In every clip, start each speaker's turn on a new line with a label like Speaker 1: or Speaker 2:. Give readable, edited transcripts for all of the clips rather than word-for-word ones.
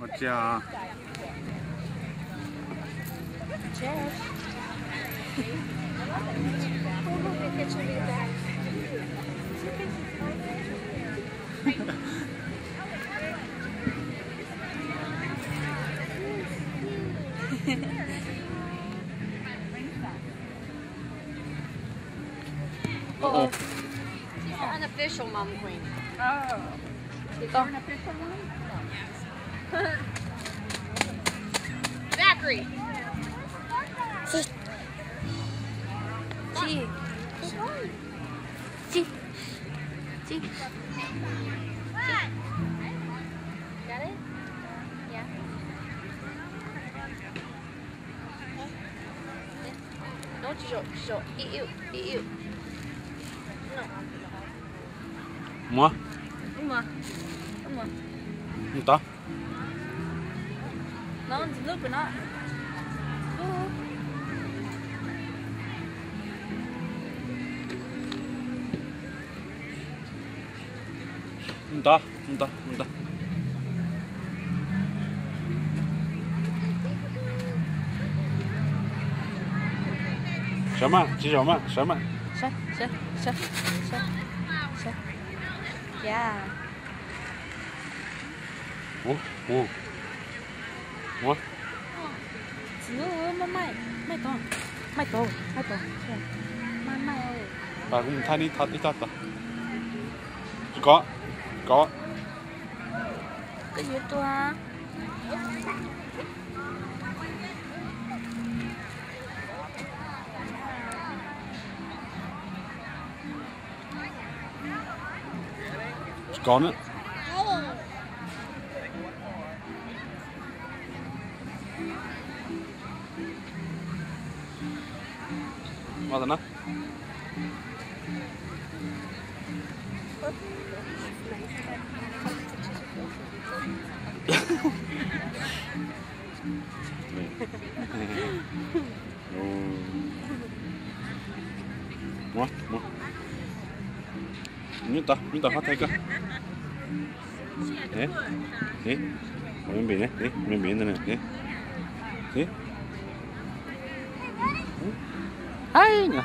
Speaker 1: 我家。
Speaker 2: Cheers.
Speaker 3: Uh-oh. She's the unofficial mom queen.
Speaker 2: Oh.
Speaker 3: Ito.
Speaker 2: Unofficial one? No.
Speaker 3: Zachary.
Speaker 2: Chi. Chi. Chi.
Speaker 3: Got it? Yeah. No, Chicho. Eat you.
Speaker 1: Mua.
Speaker 2: Uma.
Speaker 1: Không to.
Speaker 2: Nó nước của nó.
Speaker 1: Không to.什么？吃什么？Sao?
Speaker 2: Yeah.
Speaker 1: Mua.
Speaker 2: Mai to. Mai ơi.
Speaker 1: Bà cũng thay đi thật. Có.
Speaker 2: Cái gì tua?
Speaker 1: Có nữa. Vào rồi nó. Mua. Minta hateka. Nih. Main bini, nih, main bini nih. Nih. Hai nha.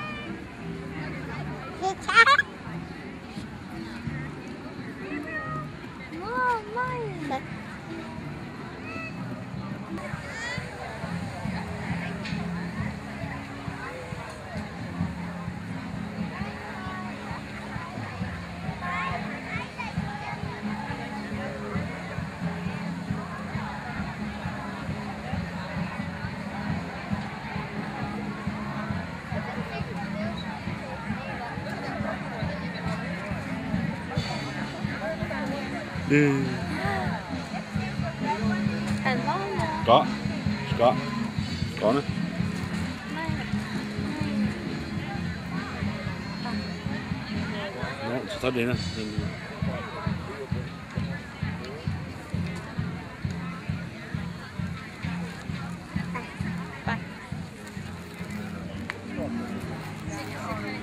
Speaker 2: Thành phố
Speaker 1: Có nữa. Đó, sắp đến rồi.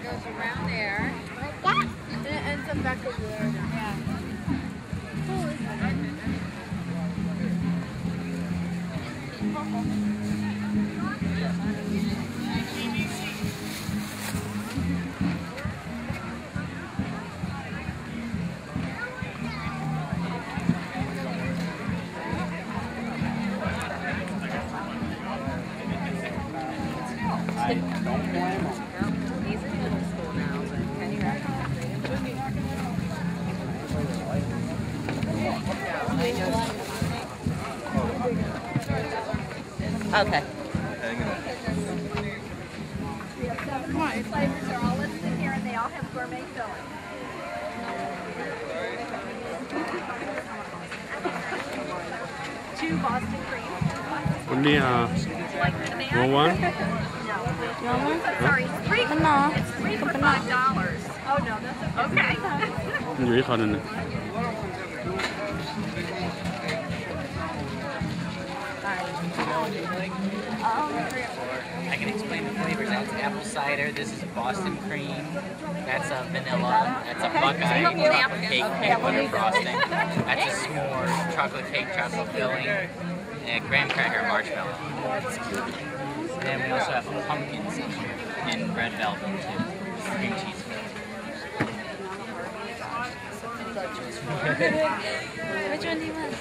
Speaker 3: Goes around there. Like that? And it ends up back over there. Yeah. He's in middle school now, but can you Okay.
Speaker 4: Flavors are all listed here, and they all have gourmet filling. Two Boston cream.
Speaker 1: Only one?
Speaker 2: No.
Speaker 4: Sorry, three.
Speaker 2: Banana.
Speaker 4: It's $3 for $5. Oh no, that's okay.
Speaker 1: อยู่ที่เขานั่นน่ะ
Speaker 5: I can explain the flavors. That's apple cider. This is a Boston cream. That's a vanilla. That's a Buckeye chocolate cake peanut butter frosting. That's a s'more chocolate chocolate cake, chocolate filling, and graham cracker marshmallow. And we also have pumpkins and red velvet too. Cream cheese.
Speaker 2: Which one do you want?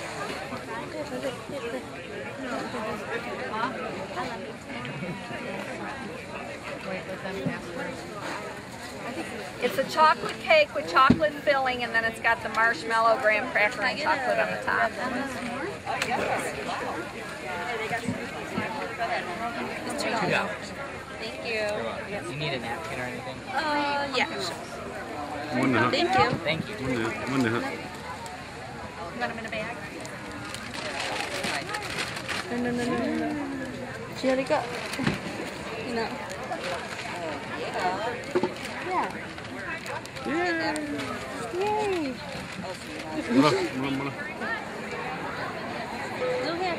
Speaker 4: It's a chocolate cake with chocolate filling, and then it's got the marshmallow, graham cracker, and chocolate on the top.
Speaker 2: It's
Speaker 5: $2.
Speaker 2: Thank you.
Speaker 5: You need a napkin or anything?
Speaker 2: Yeah.
Speaker 1: One nữa.
Speaker 2: Thank you.
Speaker 5: Thank you.
Speaker 1: One nữa.
Speaker 4: You want them in a bag?
Speaker 2: No. She already got. No. Yeah. Yay.
Speaker 1: Mula.
Speaker 2: Look here.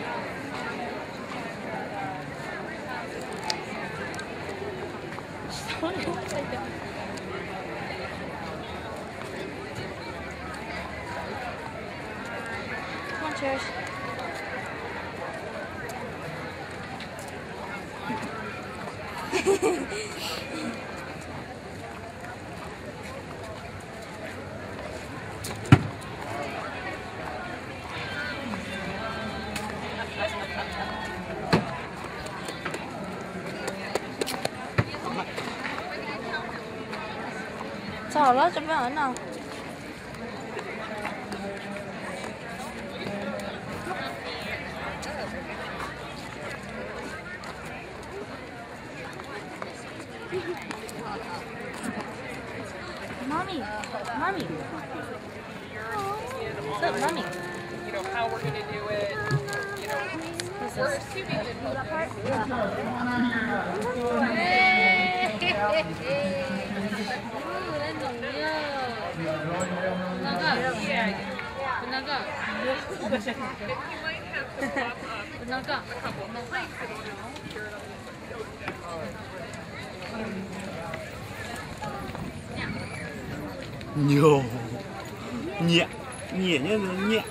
Speaker 2: Come on, cheers. Sao đó cho bé ở nào? Mommy. Look, mommy.
Speaker 3: You know, how we're going to do it. You know, we're assuming that most
Speaker 1: Nhiều. Nhẹ. Nhẹ nhé, nhẹ.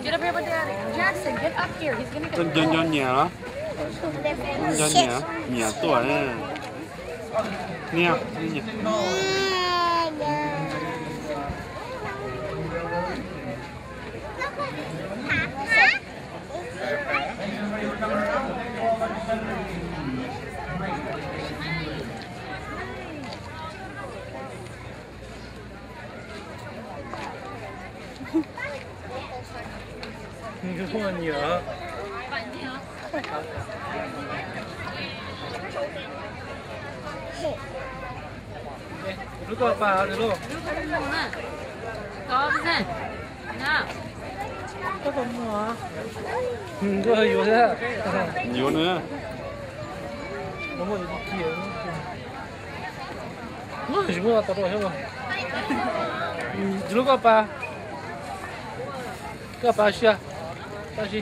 Speaker 4: Get up here with Daddy. Jackson, get up here. He's going to get
Speaker 1: Cho nhẹ đó. Cho nhẹ. Nhẹ tuổi. Nè, nhẹ.
Speaker 6: Không ăn nhớ. Lúc có bà được luôn.
Speaker 2: Có cái gì? Nào.
Speaker 6: Có còn mà. Có hơi nhiều thế.
Speaker 1: Nhiều nữa.
Speaker 6: Nó một cái kia. Nó chỉ muốn tao rồi không? Lúc có bà. Có bà xia. Bà xia.